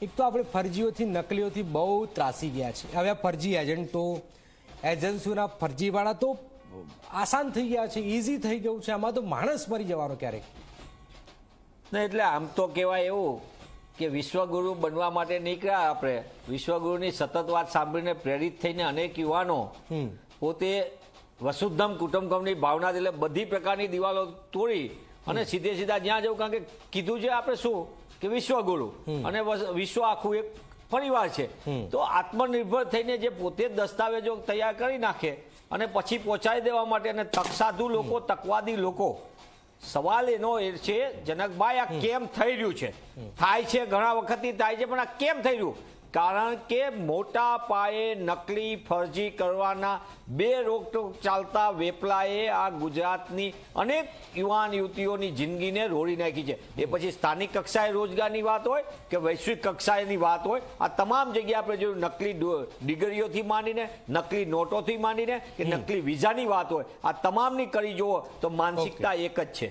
એક તો આપણે ફરજીઓથી નકલીઓથી બહુ ત્રાસી ગયા છે. હવે આ ફરજી એજન્ટો એજન્સીઓના ફરજીવાળા તો આસાન થઈ ગયા છે, ઇઝી થઈ ગયું છે. આમાં તો માણસ મરી જવાનો ક્યારેક. ને એટલે આમ તો કહેવાય એવું કે વિશ્વગુરુ બનવા માટે નીકળ્યા આપણે, વિશ્વગુરુની સતત વાત સાંભળીને પ્રેરિત થઈને અનેક યુવાનો પોતે વસુધમ કુટુંબકમની ભાવના એટલે બધી પ્રકારની દિવાલો તોડી અને સીધે સીધા જ્યાં જવું, કારણ કે કીધું છે આપણે શું કે વિશ્વગુરુ અને વિશ્વ આખું એક પરિવાર છે. તો આત્મનિર્ભર થઈને જે પોતે દસ્તાવેજો તૈયાર કરી નાખે અને પછી પહોંચાડી દેવા માટે અને તકસાધુ લોકો, તકવાદી લોકો, સવાલ એનો એ છે જનકભાઈ આ કેમ થઈ રહ્યું છે? થાય છે ઘણા વખતથી થાય છે, પણ આ કેમ થઈ રહ્યું? કારણ કે મોટા પાયે નકલી ફરજી કરવાના બે રોકટોક ચાલતા વેપલાએ આ ગુજરાતની અનેક યુવાન યુવતીઓની જિંદગીને રોડી નાખી છે. એ પછી સ્થાનિક કક્ષાએ રોજગારની વાત હોય કે વૈશ્વિક કક્ષાએની વાત હોય, આ તમામ જગ્યાએ આપણે જોયું નકલી ડિગ્રીઓથી માંડીને, નકલી નોટોથી માંડીને કે નકલી વિઝાની વાત હોય, આ તમામની કરી જુઓ તો માનસિકતા એક જ છે.